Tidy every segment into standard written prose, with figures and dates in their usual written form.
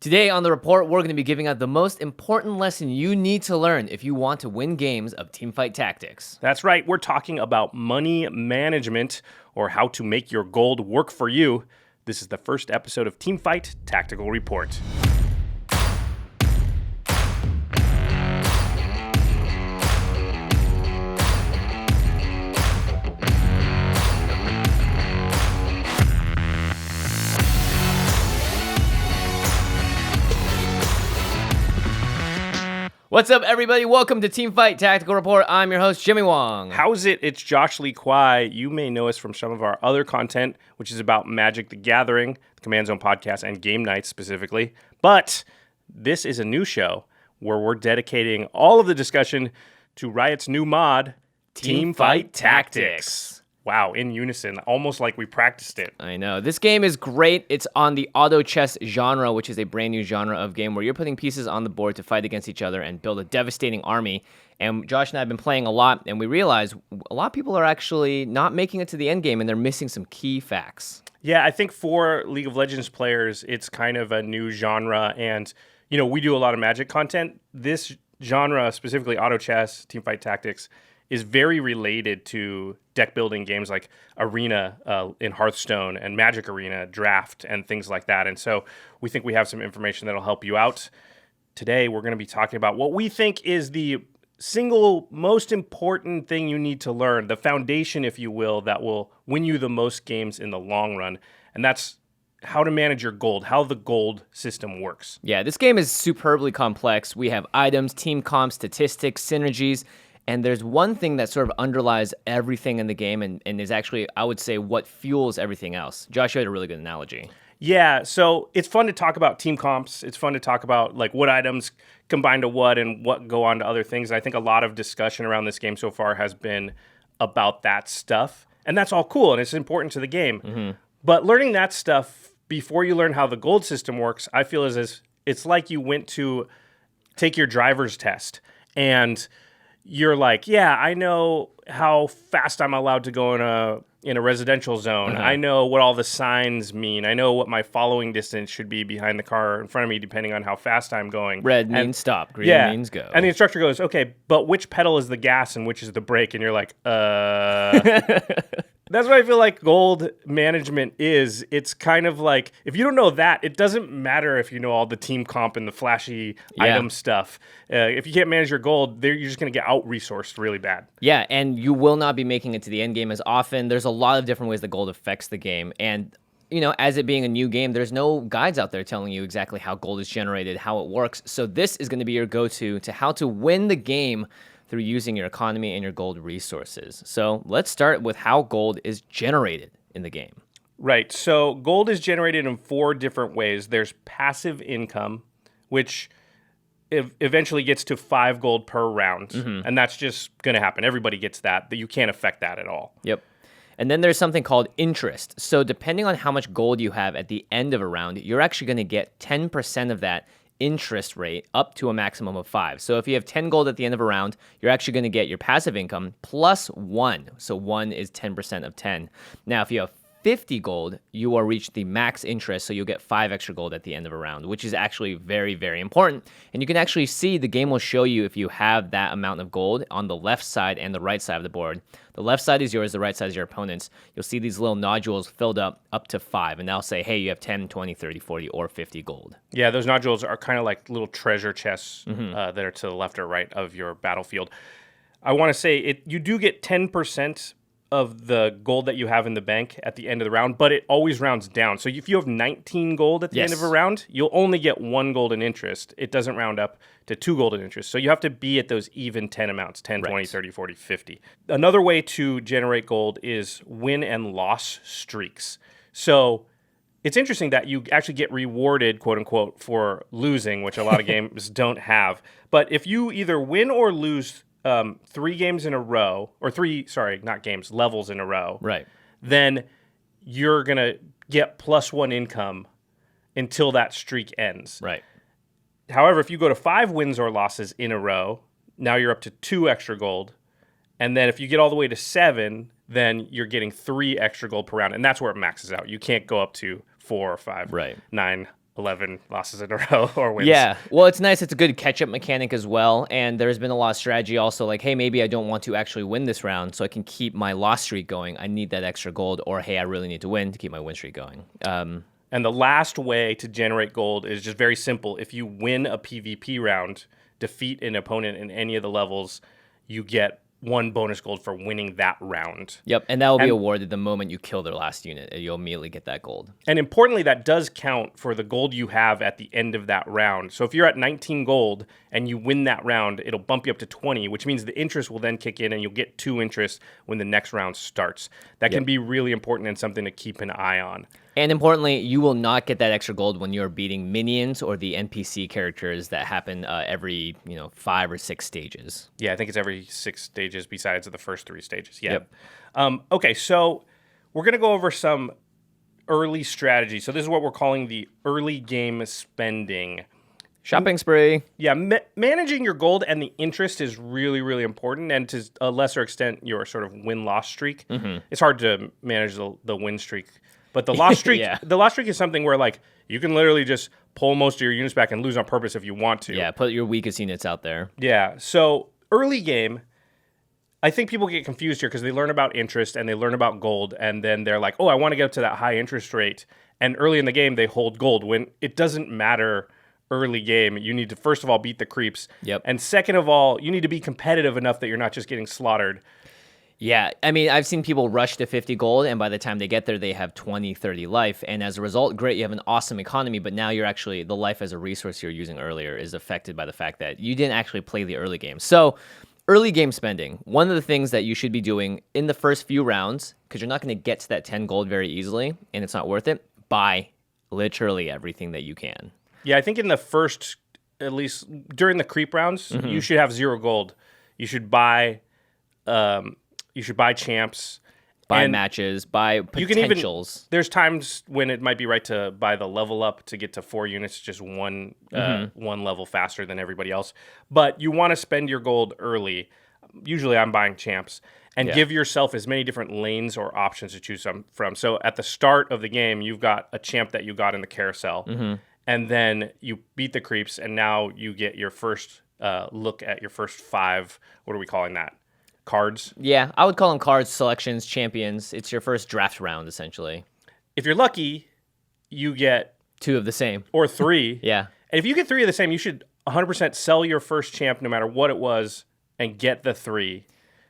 Today on the report, we're going to be giving out the most important lesson you need to learn if you want to win games of Teamfight Tactics. That's right. We're talking about money management or how to make your gold work for you. This is the first episode of Teamfight Tactical Report. What's up, everybody? Welcome to Teamfight Tactical Report. I'm your host, Jimmy Wong. How's it? It's Josh Lee Kwai. You may know us from some of our other content, which is about Magic the Gathering, the Command Zone podcast, and game nights specifically. But this is a new show where we're dedicating all of the discussion to Riot's new mod, Teamfight Tactics. Wow, in unison, almost like we practiced it. I know. This game is great. It's on the auto chess genre, which is a brand new genre of game where you're putting pieces on the board to fight against each other and build a devastating army. And Josh and I have been playing a lot, and we realize a lot of people are actually not making it to the end game, and they're missing some key facts. Yeah, I think for League of Legends players, it's kind of a new genre, and we do a lot of Magic content. This genre, specifically auto chess, Teamfight Tactics, is very related to deck building games like Arena in Hearthstone and Magic Arena, Draft, and things like that. And so we think we have some information that'll help you out. Today, we're going to be talking about what we think is the single most important thing you need to learn, the foundation, if you will, that will win you the most games in the long run. And that's how to manage your gold, how the gold system works. Yeah, this game is superbly complex. We have items, team comp, statistics, synergies. And there's one thing that sort of underlies everything in the game and is actually, I would say, what fuels everything else. Josh, you had a really good analogy. Yeah, so it's fun to talk about team comps. It's fun to talk about like what items combine to what and what go on to other things. I think a lot of discussion around this game so far has been about that stuff. And that's all cool, and it's important to the game. Mm-hmm. But learning that stuff before you learn how the gold system works, I feel is it's like you went to take your driver's test and you're like, yeah, I know how fast I'm allowed to go in a residential zone. Uh-huh. I know what all the signs mean. I know what my following distance should be behind the car in front of me, depending on how fast I'm going. Red means stop. Green means go. And the instructor goes, okay, but which pedal is the gas and which is the brake? And you're like, That's what I feel like gold management is. It's kind of like, if you don't know that, it doesn't matter if you know all the team comp and the flashy item stuff. If you can't manage your gold, you're just going to get out-resourced really bad. Yeah, and you will not be making it to the end game as often. There's a lot of different ways that gold affects the game. And, as it being a new game, there's no guides out there telling you exactly how gold is generated, how it works. So this is going to be your go-to to how to win the game through using your economy and your gold resources. So let's start with how gold is generated in the game. Right. So gold is generated in 4 different ways. There's passive income, which eventually gets to 5 gold per round. Mm-hmm. And that's just going to happen. Everybody gets that. You can't affect that at all. Yep. And then there's something called interest. So depending on how much gold you have at the end of a round, you're actually going to get 10% of that interest rate up to a maximum of 5. So if you have 10 gold at the end of a round, you're actually going to get your passive income plus 1. So 1 is 10% of 10. Now, if you have 50 gold, you will reach the max interest, so you'll get 5 extra gold at the end of a round, which is actually very, very important. And you can actually see the game will show you if you have that amount of gold on the left side and the right side of the board. The left side is yours, the right side is your opponent's. You'll see these little nodules filled up to 5, and they'll say, hey, you have 10, 20, 30, 40, or 50 gold. Yeah, those nodules are kind of like little treasure chests that are to the left or right of your battlefield. I want to say you do get 10% of the gold that you have in the bank at the end of the round, but it always rounds down. So if you have 19 gold at the end of a round, you'll only get 1 gold in interest. It doesn't round up to 2 gold in interest. So you have to be at those even 10 amounts, 10, 20, 30, 40, 50. Another way to generate gold is win and loss streaks. So it's interesting that you actually get rewarded, quote unquote, for losing, which a lot of games don't have. But if you either win or lose 3 games in a row, or levels in a row, right, then you're going to get +1 income until that streak ends. Right. However, if you go to 5 wins or losses in a row, now you're up to 2 extra gold. And then if you get all the way to 7, then you're getting 3 extra gold per round. And that's where it maxes out. You can't go up to 4 or 5, right, 9, 11 losses in a row or wins. Yeah. Well, it's nice. It's a good catch-up mechanic as well. And there's been a lot of strategy also like, hey, maybe I don't want to actually win this round so I can keep my loss streak going. I need that extra gold. Or, hey, I really need to win to keep my win streak going. And the last way to generate gold is just very simple. If you win a PvP round, defeat an opponent in any of the levels, you get 1 bonus gold for winning that round. Yep, and that will be awarded the moment you kill their last unit. You'll immediately get that gold. And importantly, that does count for the gold you have at the end of that round. So if you're at 19 gold and you win that round, it'll bump you up to 20, which means the interest will then kick in and you'll get 2 interest when the next round starts. That can be really important and something to keep an eye on. And importantly, you will not get that extra gold when you're beating minions or the NPC characters that happen every 5 or 6 stages. Yeah, I think it's every 6 stages besides the first 3 stages. Yeah. Yep. Okay, so we're going to go over some early strategy. So this is what we're calling the early game spending. Shopping spree. Yeah, managing your gold and the interest is really, really important. And to a lesser extent, your sort of win-loss streak. Mm-hmm. It's hard to manage the win streak. But the loss streak, the loss streak is something where like you can literally just pull most of your units back and lose on purpose if you want to. Yeah, put your weakest units out there. Yeah. So early game, I think people get confused here because they learn about interest and they learn about gold, and then they're like, oh, I want to get up to that high interest rate. And early in the game, they hold gold when it doesn't matter. Early game, you need to first of all beat the creeps. Yep. And second of all, you need to be competitive enough that you're not just getting slaughtered. Yeah, I mean, I've seen people rush to 50 gold, and by the time they get there, they have 20, 30 life. And as a result, great, you have an awesome economy, but now you're actually, the life as a resource you're using earlier is affected by the fact that you didn't actually play the early game. So, early game spending, one of the things that you should be doing in the first few rounds, because you're not going to get to that 10 gold very easily, and it's not worth it, buy literally everything that you can. Yeah, I think in the first, at least during the creep rounds, you should have 0 gold. You should buy... You should buy champs. Buy matches, buy potentials. There's times when it might be right to buy the level up to get to 4 units, just one level faster than everybody else. But you want to spend your gold early. Usually I'm buying champs. And give yourself as many different lanes or options to choose from. So at the start of the game, you've got a champ that you got in the carousel. Mm-hmm. And then you beat the creeps, and now you get your first look at your first 5, what are we calling that? Cards. Yeah, I would call them cards, selections, champions. It's your first draft round, essentially. If you're lucky, you get 2 of the same. Or 3. Yeah. And if you get 3 of the same, you should 100% sell your first champ no matter what it was and get the 3.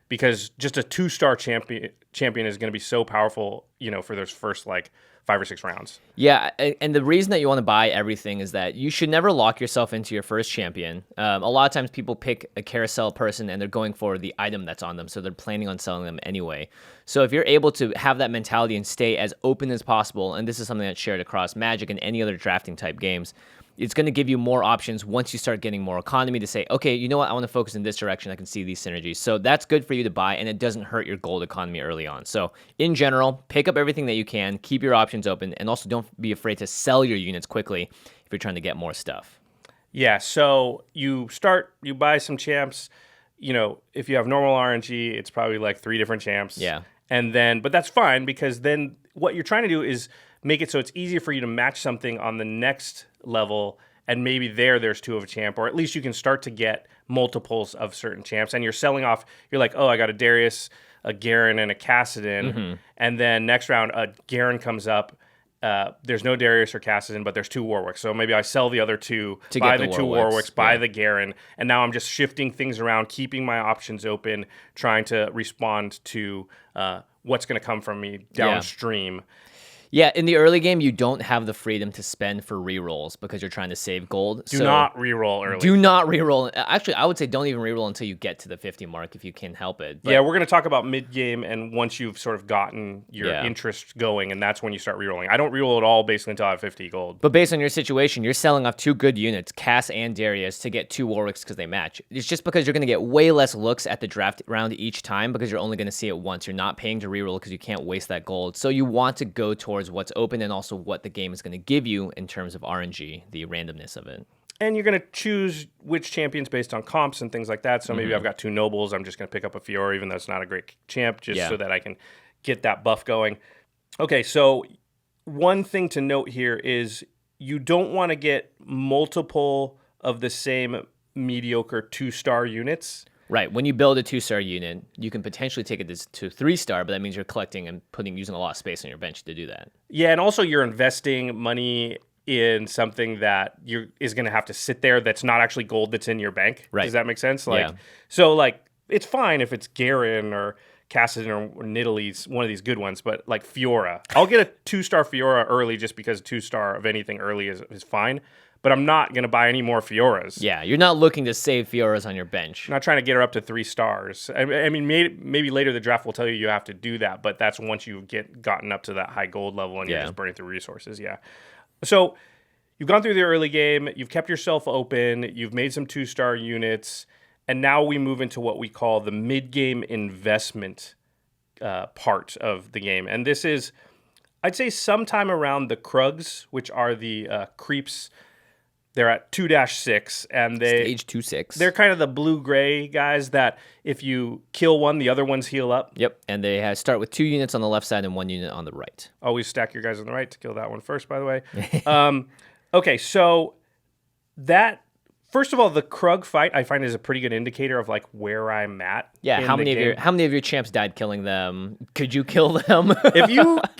Because just a 2-star champion is going to be so powerful, for those first 5 or 6 rounds. Yeah, and the reason that you want to buy everything is that you should never lock yourself into your first champion. A lot of times people pick a carousel person and they're going for the item that's on them, so they're planning on selling them anyway. So if you're able to have that mentality and stay as open as possible, and this is something that's shared across Magic and any other drafting type games, it's going to give you more options once you start getting more economy to say, okay, you know what, I want to focus in this direction. I can see these synergies. So that's good for you to buy, and it doesn't hurt your gold economy early on. So in general, pick up everything that you can, keep your options open, and also don't be afraid to sell your units quickly if you're trying to get more stuff. Yeah, so you buy some champs. If you have normal RNG, it's probably 3 different champs. Yeah. But that's fine, because then what you're trying to do is make it so it's easier for you to match something on the next level, and maybe there's 2 of a champ, or at least you can start to get multiples of certain champs, and you're selling off. You're like, oh, I got a Darius, a Garen, and a Kassadin, and then next round a Garen comes up. There's no Darius or Kassadin, but there's 2 Warwicks. So maybe I sell the other 2, to buy get the 2 Warwicks, buy the Garen, and now I'm just shifting things around, keeping my options open, trying to respond to what's going to come from me downstream. Yeah, in the early game, you don't have the freedom to spend for rerolls because you're trying to save gold. Do not reroll early. Do not reroll. Actually, I would say don't even reroll until you get to the 50 mark if you can help it. But yeah, we're going to talk about mid-game and once you've sort of gotten your interest going, and that's when you start rerolling. I don't reroll at all basically until I have 50 gold. But based on your situation, you're selling off 2 good units, Cass and Darius, to get 2 Warwicks because they match. It's just because you're going to get way less looks at the draft round each time because you're only going to see it once. You're not paying to reroll because you can't waste that gold. So you want to go towards what's open and also what the game is going to give you in terms of RNG, the randomness of it. And you're going to choose which champions based on comps and things like that. So maybe I've got 2 nobles. I'm just going to pick up a Fiora, even though it's not a great champ, just so that I can get that buff going. Okay, so one thing to note here is you don't want to get multiple of the same mediocre 2-star units. Right. When you build a 2-star unit, you can potentially take it to 3-star, but that means you're collecting and using a lot of space on your bench to do that. Yeah, and also you're investing money in something that is going to have to sit there that's not actually gold that's in your bank. Right. Does that make sense? Yeah. So it's fine if it's Garen or Cassidon or Nidalee, one of these good ones, but like Fiora. I'll get a 2-star Fiora early just because 2-star of anything early is fine. But I'm not going to buy any more Fioras. Yeah, you're not looking to save Fioras on your bench. I'm not trying to get her up to 3 stars. I mean, maybe later the draft will tell you have to do that, but that's once you've gotten up to that high gold level and you're just burning through resources. Yeah. So you've gone through the early game, you've kept yourself open, you've made some 2-star units, and now we move into what we call the mid-game investment part of the game. And this is, I'd say, sometime around the Krugs, which are the creeps. They're at 2-6, and Stage 2-6. They're kind of the blue-gray guys that if you kill one, the other ones heal up. Yep, and they start with 2 units on the left side and 1 unit on the right. Always stack your guys on the right to kill that one first, by the way. Okay, so first of all, the Krug fight I find is a pretty good indicator of like where I'm at. Yeah, how many of your champs died killing them? Could you kill them?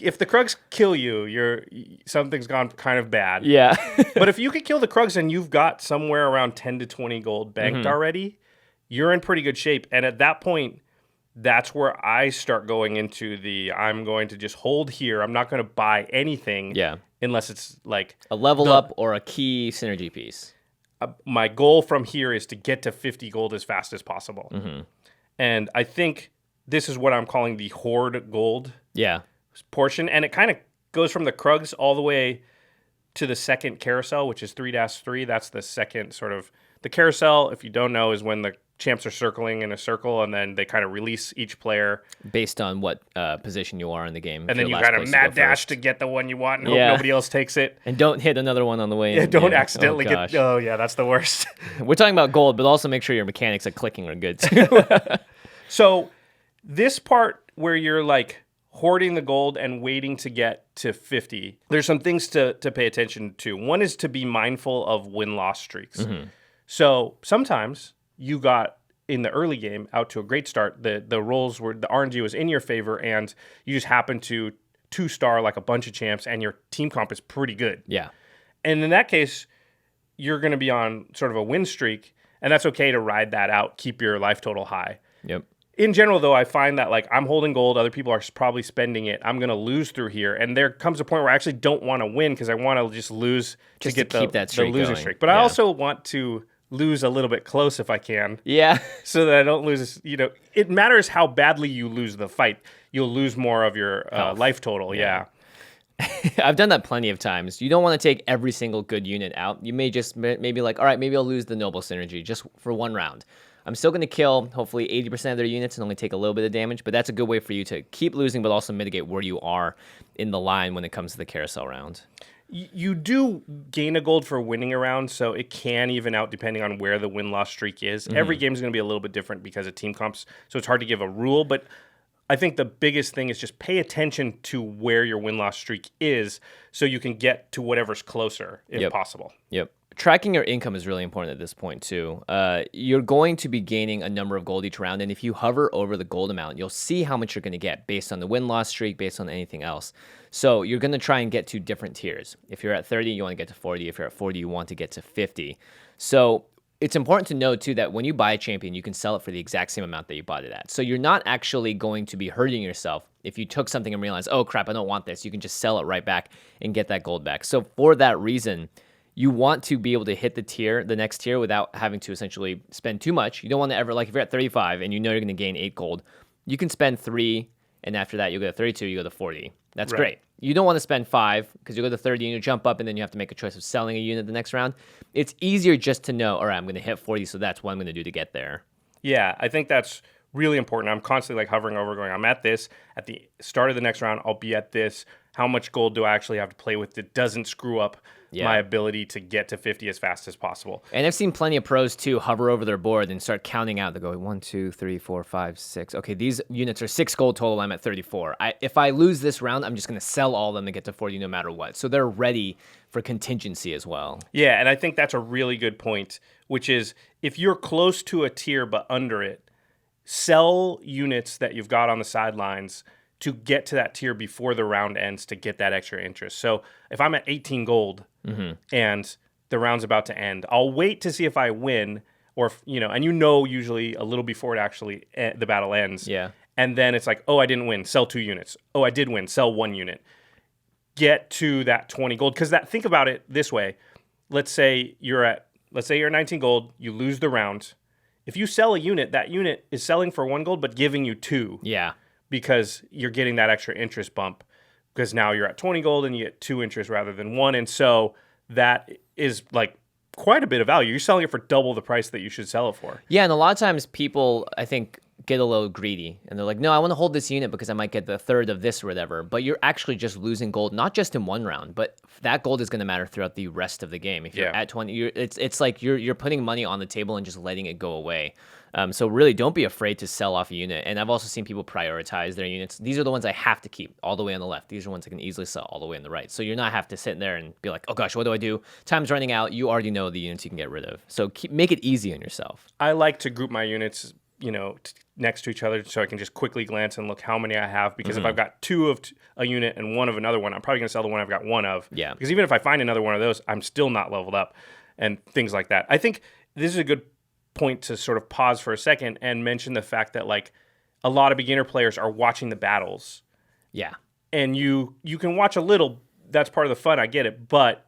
if the Krugs kill you, something's gone kind of bad. Yeah. But if you could kill the Krugs and you've got somewhere around 10 to 20 gold banked already, you're in pretty good shape. And at that point, that's where I start going into I'm going to just hold here. I'm not going to buy anything unless it's like a level up or a key synergy piece. My goal from here is to get to 50 gold as fast as possible. And I think this is what I'm calling the hoard gold portion. And it kind of goes from the Krugs all the way to the second carousel, which is 3-3. That's the second sort of... The carousel, if you don't know, is when the champs are circling in a circle, and then they kind of release each player. Based on what position you are in the game. And then you kind of mad dash to get the one you want and hope nobody else takes it. And don't hit another one on the way in. Yeah, don't accidentally get... Oh, yeah, that's the worst. We're talking about gold, but also make sure your mechanics of clicking are good, too. So this part where you're like hoarding the gold and waiting to get to 50, there's some things to pay attention to. One is to be mindful of win-loss streaks. So sometimes you got in the early game out to a great start. The rolls were the RNG was in your favor, and you just happened to 2-star like a bunch of champs, and your team comp is pretty good. Yeah. And in that case, you're going to be on sort of a win streak, and that's okay to ride that out, keep your life total high. Yep. In general, though, I find that like I'm holding gold, other people are probably spending it. I'm going to lose through here, and there comes a point where I actually don't want to win because I want to just lose to get keep that streak the loser going. streak. But I also want to lose a little bit close if I can. Yeah. So that I don't lose. It matters how badly you lose the fight. You'll lose more of your life total. Yeah. I've done that plenty of times. You don't want to take every single good unit out. You may just maybe like, all right, maybe I'll lose the noble synergy just for one round. I'm still going to kill hopefully 80% of their units and only take a little bit of damage, but that's a good way for you to keep losing but also mitigate where you are in the line when it comes to the carousel round. You do gain a gold for winning a round, so it can even out depending on where the win-loss streak is. Every game is going to be a little bit different because of team comps, so it's hard to give a rule, but I think the biggest thing is just pay attention to where your win-loss streak is so you can get to whatever's closer if possible. Yep. Tracking your income is really important at this point, too. You're going to be gaining a number of gold each round, and if you hover over the gold amount, you'll see how much you're going to get based on the win-loss streak, based on anything else. So you're going to try and get to different tiers. If you're at 30, you want to get to 40. If you're at 40, you want to get to 50. So it's important to know, too, that when you buy a champion, you can sell it for the exact same amount that you bought it at. So you're not actually going to be hurting yourself if you took something and realized, oh, crap, I don't want this. You can just sell it right back and get that gold back. So for that reason, you want to be able to hit the next tier without having to essentially spend too much. You don't want to ever, like if you're at 35 and you know you're going to gain 8 gold, you can spend 3, and after that you go to 32, you go to 40. That's great. You don't want to spend 5 because you go to 30 and you jump up and then you have to make a choice of selling a unit the next round. It's easier just to know, all right, I'm going to hit 40, so that's what I'm going to do to get there. Yeah, I think that's really important. I'm constantly like hovering over going, I'm at this. At the start of the next round, I'll be at this. How much gold do I actually have to play with that doesn't screw up my ability to get to 50 as fast as possible. And I've seen plenty of pros too hover over their board and start counting out. They go 1, 2, 3, 4, 5, 6. Okay, these units are 6 gold total. I'm at 34. If I lose this round, I'm just going to sell all of them to get to 40 no matter what. So they're ready for contingency as well. Yeah, and I think that's a really good point, which is if you're close to a tier but under it, sell units that you've got on the sidelines to get to that tier before the round ends to get that extra interest. So if I'm at 18 gold and the round's about to end, I'll wait to see if I win, or if, and usually a little before it actually the battle ends. Yeah. And then it's like, oh, I didn't win, sell 2 units. Oh, I did win, sell 1 unit. Get to that 20 gold, because think about it this way. Let's say you're 19 gold, you lose the round. If you sell a unit, that unit is selling for 1 gold but giving you 2. Yeah. Because you're getting that extra interest bump, because now you're at 20 gold and you get 2 interest rather than 1. And so that is like quite a bit of value. You're selling it for double the price that you should sell it for. Yeah, and a lot of times people, I think, get a little greedy and they're like, no, I want to hold this unit because I might get the third of this or whatever. But you're actually just losing gold, not just in one round, but that gold is going to matter throughout the rest of the game. If you're at 20, it's like you're putting money on the table and just letting it go away. So really, don't be afraid to sell off a unit. And I've also seen people prioritize their units. These are the ones I have to keep all the way on the left. These are ones I can easily sell all the way on the right. So you're not have to sit in there and be like, oh gosh, what do I do? Time's running out. You already know the units you can get rid of. So make it easy on yourself. I like to group my units, next to each other so I can just quickly glance and look how many I have. Because if I've got 2 of a unit and 1 of another one, I'm probably going to sell the one I've got 1 of. Yeah. Because even if I find another one of those, I'm still not leveled up and things like that. I think this is a good point to sort of pause for a second and mention the fact that like a lot of beginner players are watching the battles. Yeah. And you can watch a little, that's part of the fun, I get it, but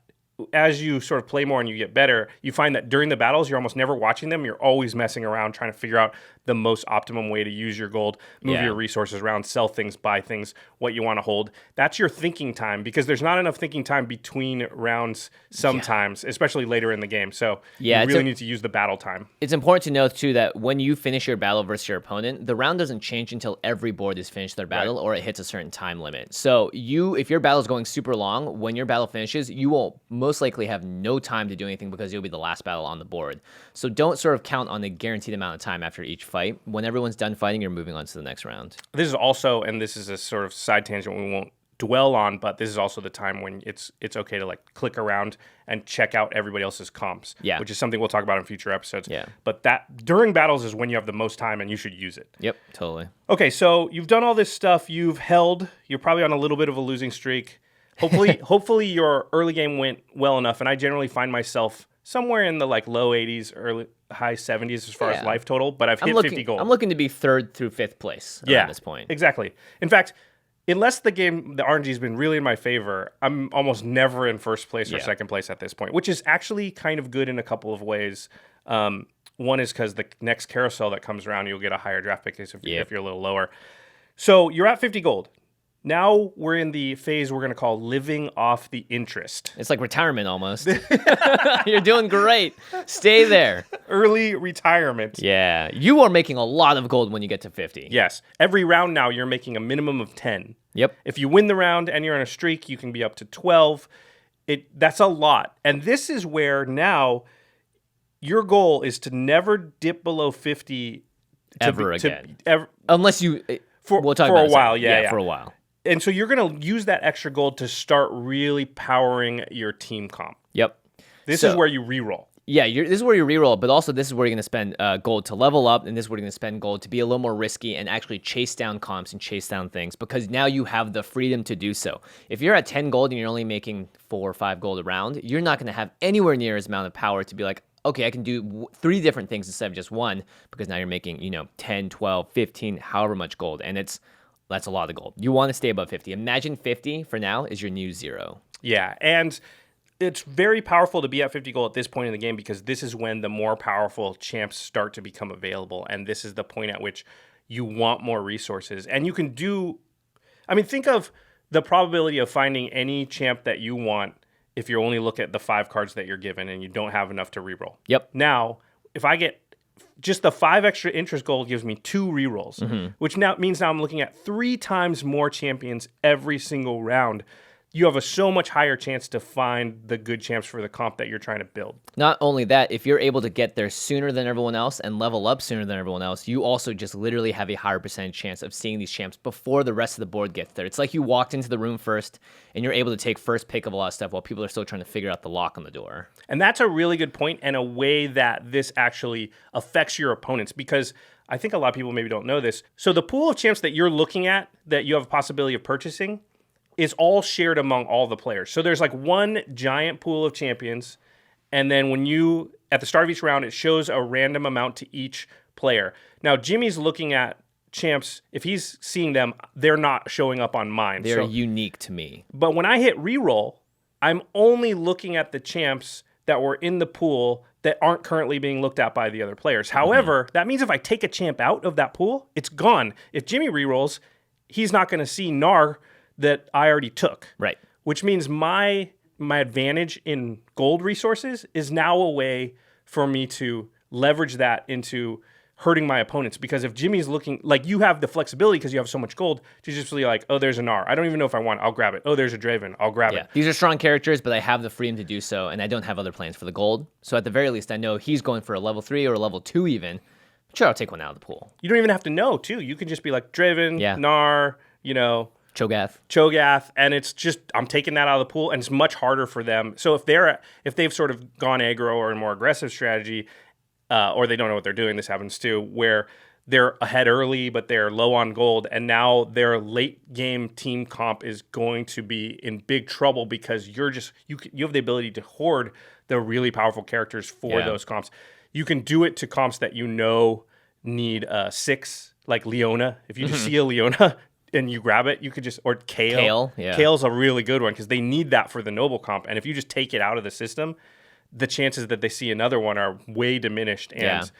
as you sort of play more and you get better, you find that during the battles, you're almost never watching them. You're always messing around trying to figure out the most optimum way to use your gold, move your resources around, sell things, buy things, what you want to hold. That's your thinking time, because there's not enough thinking time between rounds sometimes, especially later in the game. So you really need to use the battle time. It's important to know, too, that when you finish your battle versus your opponent, the round doesn't change until every board has finished their battle or it hits a certain time limit. So if your battle is going super long, when your battle finishes, you will most likely have no time to do anything because you'll be the last battle on the board. So don't sort of count on a guaranteed amount of time after each fight. When everyone's done fighting, you're moving on to the next round. This is also, and this is a sort of side tangent we won't dwell on, but this is also the time when it's okay to like click around and check out everybody else's comps, which is something we'll talk about in future episodes. Yeah. But that during battles is when you have the most time and you should use it. Yep, totally. Okay, so you've done all this stuff. You're probably on a little bit of a losing streak. Hopefully your early game went well enough, and I generally find myself somewhere in the like low 80s, high 70s as far as life total, but I've hit 50 gold. I'm looking to be 3rd through 5th place at this point. Exactly. In fact, unless the RNG has been really in my favor, I'm almost never in 1st place or 2nd place at this point, which is actually kind of good in a couple of ways. One is because the next carousel that comes around, you'll get a higher draft pick if you're a little lower. So you're at 50 gold. Now we're in the phase we're going to call living off the interest. It's like retirement almost. You're doing great. Stay there. Early retirement. Yeah. You are making a lot of gold when you get to 50. Yes. Every round now you're making a minimum of 10. Yep. If you win the round and you're on a streak, you can be up to 12. That's a lot. And this is where now your goal is to never dip below 50 again. Unless you... we'll talk for about a while. Yeah, for a while. And so you're going to use that extra gold to start really powering your team comp. Yep. This is where you reroll. Yeah, this is where you reroll, but also this is where you're going to spend gold to level up, and this is where you're going to spend gold to be a little more risky and actually chase down comps and chase down things, because now you have the freedom to do so. If you're at 10 gold and you're only making 4 or 5 gold a round, you're not going to have anywhere near as amount of power to be like, okay, I can do 3 different things instead of just 1, because now you're making 10, 12, 15, however much gold, and that's a lot of gold. You want to stay above 50. Imagine 50 for now is your new 0. Yeah, and it's very powerful to be at 50 gold at this point in the game, because this is when the more powerful champs start to become available, and this is the point at which you want more resources. And you can think of the probability of finding any champ that you want if you only look at the 5 cards that you're given and you don't have enough to reroll. Yep. Now, if I get just the 5 extra interest gold gives me 2 rerolls, which now means I'm looking at 3 times more champions every single round. you have a so much higher chance to find the good champs for the comp that you're trying to build. Not only that, if you're able to get there sooner than everyone else and level up sooner than everyone else, you also just literally have a higher percentage chance of seeing these champs before the rest of the board gets there. It's like you walked into the room first and you're able to take first pick of a lot of stuff while people are still trying to figure out the lock on the door. And that's a really good point, and a way that this actually affects your opponents, because I think a lot of people maybe don't know this. So the pool of champs that you're looking at that you have a possibility of purchasing is all shared among all the players. So there's like one giant pool of champions, and then when you, at the start of each round, it shows a random amount to each player. Now, Jimmy's looking at champs. If he's seeing them, they're not showing up on mine. They're unique to me. But when I hit reroll, I'm only looking at the champs that were in the pool that aren't currently being looked at by the other players. However, that means if I take a champ out of that pool, it's gone. If Jimmy rerolls, he's not going to see Gnar that I already took. Right. Which means my advantage in gold resources is now a way for me to leverage that into hurting my opponents. Because if Jimmy's looking, like, you have the flexibility because you have so much gold to just be like, oh, there's a Gnar. I don't even know if I want it. I'll grab it. Oh, there's a Draven. I'll grab it. These are strong characters, but I have the freedom to do so, and I don't have other plans for the gold. So at the very least, I know he's going for a level 3 or a level 2 even. Sure, I'll take one out of the pool. You don't even have to know, too. You can just be like, Draven, Gnar, Cho'Gath, and it's just, I'm taking that out of the pool, and it's much harder for them. So if they've sort of gone aggro or a more aggressive strategy, or they don't know what they're doing, this happens too, where they're ahead early, but they're low on gold, and now their late game team comp is going to be in big trouble because you have the ability to hoard the really powerful characters for those comps. You can do it to comps that need 6, like Leona. If you just see a Leona and you grab it, you could just, or Kale. Kale's a really good one because they need that for the noble comp. And if you just take it out of the system, the chances that they see another one are way diminished. And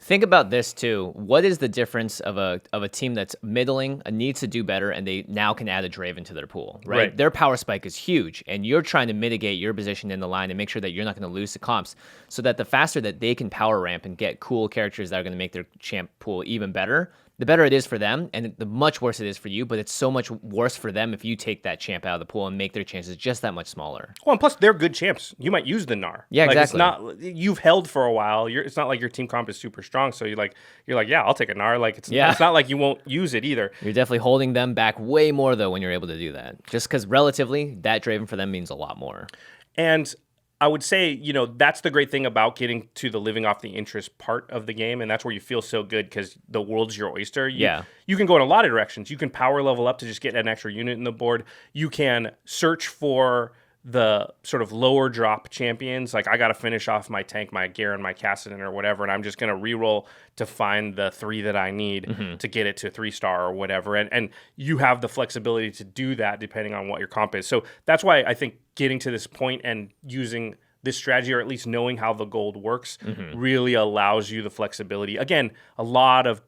think about this too. What is the difference of a team that's middling, needs to do better, and they now can add a Draven to their pool, right? Their power spike is huge, and you're trying to mitigate your position in the line and make sure that you're not going to lose the comps, so that the faster that they can power ramp and get cool characters that are going to make their champ pool even better, the better it is for them, and the much worse it is for you, but it's so much worse for them if you take that champ out of the pool and make their chances just that much smaller. Well, and plus, they're good champs. You might use the Gnar. Yeah, like, exactly. You've held for a while. It's not like your team comp is super strong, so you're like, yeah, I'll take a Gnar. Like, it's not like you won't use it either. You're definitely holding them back way more, though, when you're able to do that. Just because relatively, that Draven for them means a lot more. And I would say, that's the great thing about getting to the living off the interest part of the game, and that's where you feel so good because the world's your oyster. You can go in a lot of directions. You can power level up to just get an extra unit in the board. You can search for the sort of lower drop champions. Like, I got to finish off my tank, my Garen, my Kassadin, or whatever, and I'm just going to reroll to find the 3 that I need to get it to 3-star or whatever. And you have the flexibility to do that depending on what your comp is. So that's why I think getting to this point and using this strategy, or at least knowing how the gold works, really allows you the flexibility. Again, a lot of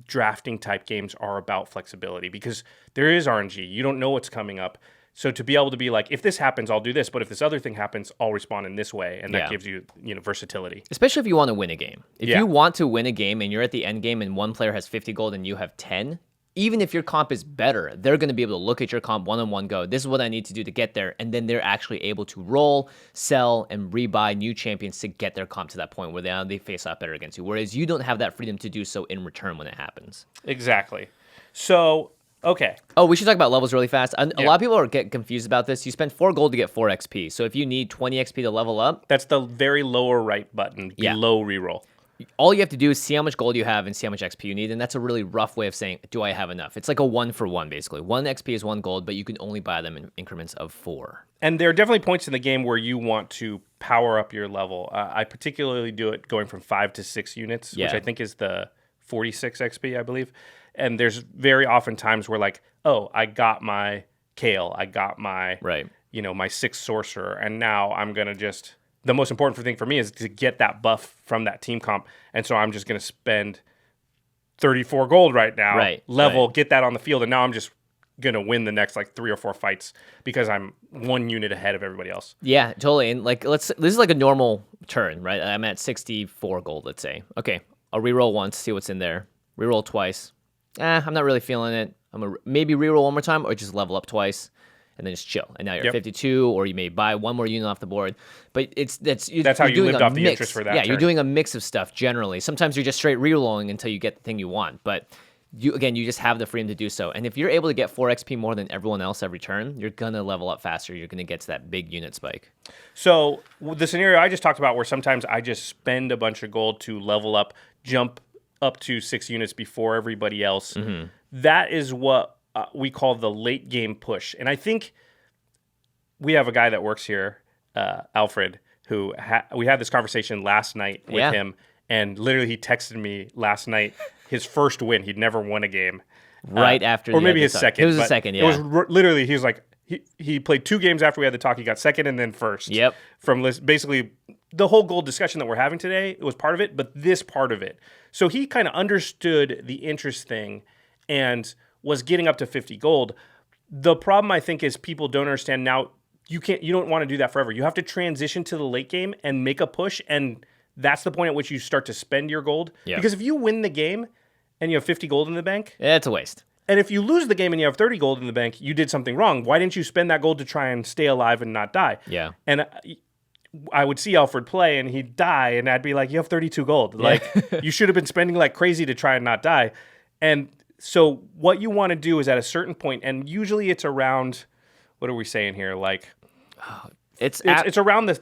drafting type games are about flexibility because there is RNG. You don't know what's coming up. So to be able to be like, if this happens, I'll do this, but if this other thing happens, I'll respond in this way, and that gives you, versatility. Especially if you want to win a game. If you want to win a game and you're at the end game and one player has 50 gold and you have 10, even if your comp is better, they're going to be able to look at your comp one-on-one, go, this is what I need to do to get there, and then they're actually able to roll, sell, and rebuy new champions to get their comp to that point where they face off better against you, whereas you don't have that freedom to do so in return when it happens. Exactly. So, okay. Oh, we should talk about levels really fast. A lot of people get confused about this. You spend 4 gold to get 4 XP, so if you need 20 XP to level up... That's the very lower right button, below reroll. All you have to do is see how much gold you have and see how much XP you need, and that's a really rough way of saying, do I have enough? It's like a 1-for-1, basically. 1 XP is 1 gold, but you can only buy them in increments of 4. And there are definitely points in the game where you want to power up your level. I particularly do it going from 5 to 6 units, which I think is the 46 XP, I believe. And there's very often times where, like, oh, I got my Kale, I got my, my 6 Sorcerer, and now I'm going to just... The most important thing for me is to get that buff from that team comp. And so I'm just going to spend 34 gold right now, get that on the field, and now I'm just going to win the next, 3 or 4 fights because I'm 1 unit ahead of everybody else. Yeah, totally. And, this is like a normal turn, right? I'm at 64 gold, let's say. Okay, I'll reroll once, see what's in there. Reroll twice. I'm not really feeling it. I'm going to maybe reroll one more time or just level up twice. and then just chill. And now you're Yep. 52, or you may buy one more unit off the board. But That's how you're you doing lived a off the mix. interest for that Yeah, you're turn. doing a mix of stuff generally. Sometimes you're just straight rerolling until you get the thing you want. But you just have the freedom to do so. And if you're able to get 4 XP more than everyone else every turn, you're going to level up faster. You're going to get to that big unit spike. So the scenario I just talked about where sometimes I just spend a bunch of gold to level up, jump up to 6 units before everybody else, that is what we call the late game push. And I think we have a guy that works here, Alfred, who we had this conversation last night with him. And literally he texted me last night his first win. He'd never won a game. Right after or maybe his second. It was a second, yeah. It was literally, he was like, he played 2 games after we had the talk. He got second and then first. Yep. From basically the whole gold discussion that we're having today, it was part of it, but this part of it. So he kind of understood the interest thing and was getting up to 50 gold. The problem, I think, is people don't understand now. You don't want to do that forever. You have to transition to the late game and make a push, and that's the point at which you start to spend your gold. Yeah. Because if you win the game and you have 50 gold in the bank, It's a waste. and if you lose the game and you have 30 gold in the bank, you did something wrong. Why didn't you spend that gold to try and stay alive and not die? Yeah. And I would see Alfred play and he'd die, and I'd be like, you have 32 gold. Like, you should have been spending like crazy to try and not die. And so what you want to do is at a certain point, and usually it's around, what are we saying here? Like, It's it's around the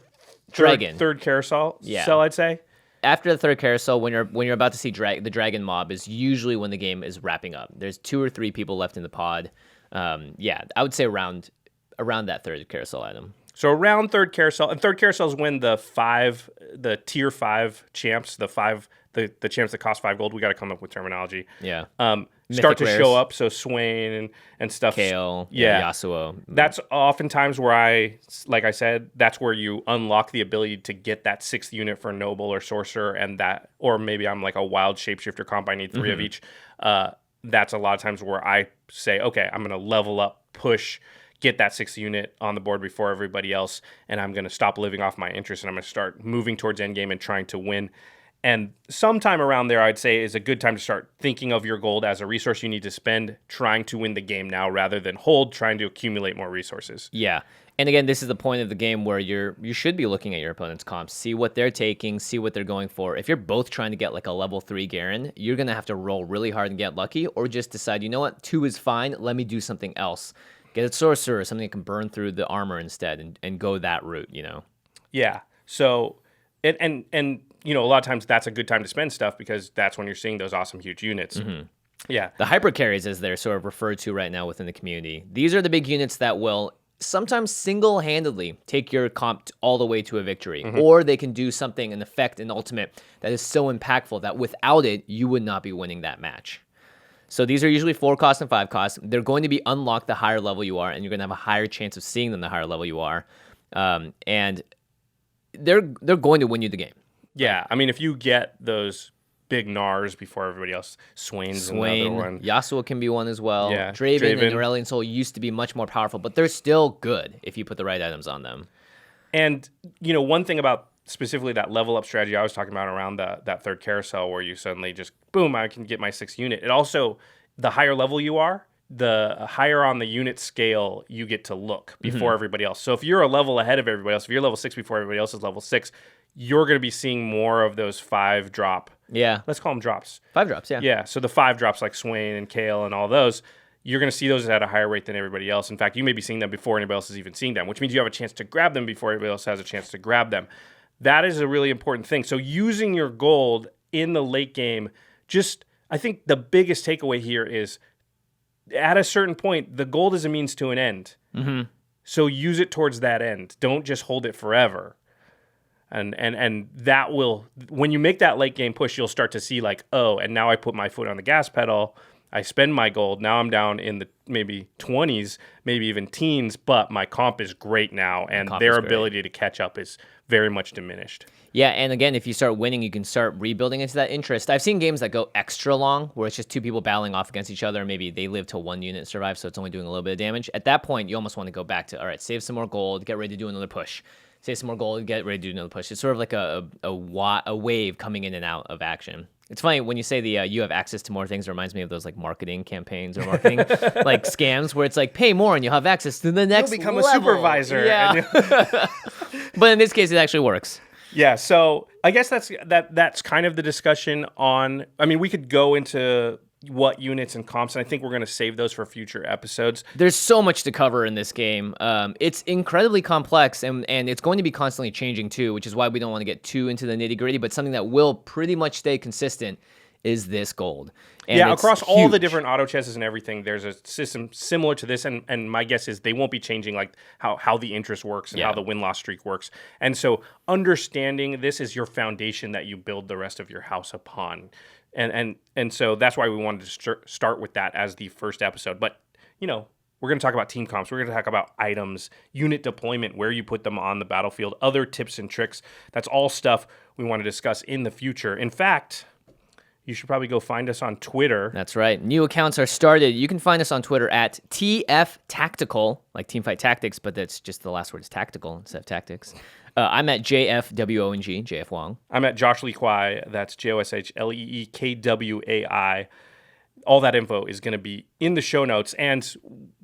Dragon. third carousel, Yeah. cell, I'd say. after the third carousel, when you're about to see the dragon mob is usually when the game is wrapping up. There's 2 or 3 people left in the pod. Yeah, I would say around that third carousel item. So around third carousel, and third carousel is when the tier 5 champs, the champs that cost 5 gold, we got to come up with terminology. Yeah. Start to rares. show up. So Swain and stuff. Kale, Yeah. Yasuo. That's oftentimes where like I said, that's where you unlock the ability to get that 6th unit for Noble or Sorcerer, or maybe I'm like a wild shapeshifter comp. I need 3 of each. That's a lot of times where I say, okay, I'm going to level up, push, get that 6th unit on the board before everybody else, and I'm going to stop living off my interest, and I'm going to start moving towards endgame and trying to win. And sometime around there, I'd say, is a good time to start thinking of your gold as a resource you need to spend trying to win the game now rather than hold, trying to accumulate more resources. Yeah. And again, this is the point of the game where you should be looking at your opponent's comps, see what they're taking, see what they're going for. If you're both trying to get like a level 3 Garen, you're going to have to roll really hard and get lucky, or just decide, you know what, 2 is fine, let me do something else. Get a Sorcerer, something that can burn through the armor instead, and go that route, you know? Yeah. So, and you know, a lot of times that's a good time to spend stuff because that's when you're seeing those awesome, huge units. Yeah. The hyper carries, as they're sort of referred to right now within the community, these are the big units that will sometimes single-handedly take your comp all the way to a victory, or they can do something, an effect, an ultimate that is so impactful that without it, you would not be winning that match. So these are usually 4 cost and 5 cost. They're going to be unlocked the higher level you are, and you're going to have a higher chance of seeing them the higher level you are. And they're going to win you the game. Yeah. I mean, if you get those big Nars before everybody else, Swain's another one. Yasuo can be one as well. Yeah, Draven and Aurelion Soul used to be much more powerful, but they're still good if you put the right items on them. And, you know, one thing about specifically that level up strategy I was talking about around that third carousel where you suddenly just, boom, I can get my 6th unit. It also, the higher level you are, the higher on the unit scale you get to look before everybody else. So if you're a level ahead of everybody else, if you're level 6 before everybody else is level 6, you're going to be seeing more of those 5 drop. Yeah. Let's call them drops. 5 drops, yeah. Yeah, so the 5 drops like Swain and Kale and all those, you're going to see those at a higher rate than everybody else. In fact, you may be seeing them before anybody else is even seeing them, which means you have a chance to grab them before everybody else has a chance to grab them. That is a really important thing. So using your gold in the late game, I think the biggest takeaway here is at a certain point, the gold is a means to an end. So use it towards that end. Don't just hold it forever. And that will, when you make that late game push, you'll start to see like, oh, and now I put my foot on the gas pedal. I spend my gold. Now I'm down in the maybe 20s, maybe even teens, but my comp is great now, and their ability to catch up is very much diminished. Yeah, and again, if you start winning, you can start rebuilding into that interest. I've seen games that go extra long, where it's just 2 people battling off against each other. Maybe they live till 1 unit survives, so it's only doing a little bit of damage. At that point, you almost want to go back to, all right, save some more gold, get ready to do another push. say some more gold, get ready to do another push. It's sort of like a wave coming in and out of action. It's funny when you say you have access to more things. It reminds me of those like marketing campaigns or marketing like scams where it's like pay more and you'll have access to the next. You'll become level. a supervisor. Yeah. But in this case, it actually works. Yeah. So I guess that's kind of the discussion on. I mean, we could go into what units and comps, and I think we're going to save those for future episodes. There's so much to cover in this game. It's incredibly complex, and it's going to be constantly changing too, which is why we don't want to get too into the nitty-gritty, but something that will pretty much stay consistent is this gold. And across all the huge. different auto chesses and everything, there's a system similar to this, and my guess is they won't be changing like how the interest works and how the win-loss streak works. And so understanding this is your foundation that you build the rest of your house upon. And so that's why we wanted to start with that as the first episode. But, we're going to talk about team comps. We're going to talk about items, unit deployment, where you put them on the battlefield, other tips and tricks. That's all stuff we want to discuss in the future. In fact, you should probably go find us on Twitter. That's right. New accounts are started. You can find us on Twitter at TF Tactical, like Teamfight Tactics, but that's just the last word is tactical instead of tactics. I'm at JFWONG, JF Wong. I'm at Josh Lee Kwai. That's JoshLeeKwai. All that info is going to be in the show notes. And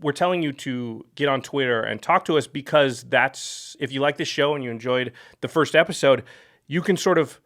we're telling you to get on Twitter and talk to us because if you like this show and you enjoyed the first episode, you can sort of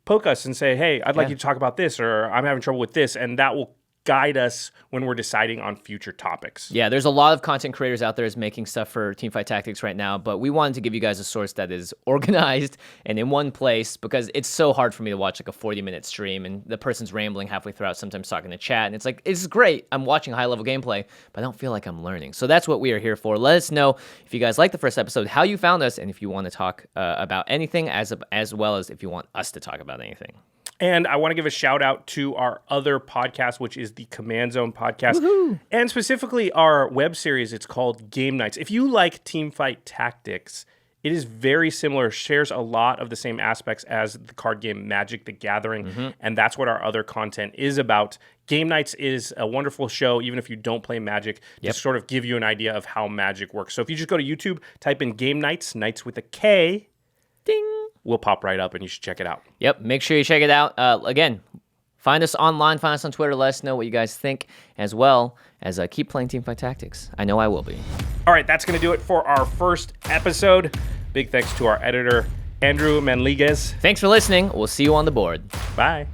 poke us and say, hey, I'd like you to talk about this, or I'm having trouble with this. And that will guide us when we're deciding on future topics. Yeah, there's a lot of content creators out there is making stuff for Teamfight Tactics right now, but we wanted to give you guys a source that is organized and in one place because it's so hard for me to watch like a 40-minute stream and the person's rambling halfway throughout, sometimes talking to chat, and it's like, it's great. I'm watching high-level gameplay, but I don't feel like I'm learning. So that's what we are here for. Let us know if you guys like the first episode, how you found us, and if you want to talk about anything as well as if you want us to talk about anything. And I want to give a shout out to our other podcast, which is the Command Zone podcast. Woohoo! And specifically our web series. It's called Game Nights. If you like Teamfight Tactics, it is very similar, shares a lot of the same aspects as the card game Magic the Gathering. And that's what our other content is about. Game Nights is a wonderful show, even if you don't play Magic, to sort of give you an idea of how Magic works. So if you just go to YouTube, type in Game Nights, Nights with a K. Ding! Will pop right up and you should check it out. Yep, make sure you check it out. Again, find us online, find us on Twitter, let us know what you guys think, as well as keep playing Teamfight Tactics. I know I will be. All right, that's going to do it for our first episode. Big thanks to our editor, Andrew Manliguez. Thanks for listening. We'll see you on the board. Bye.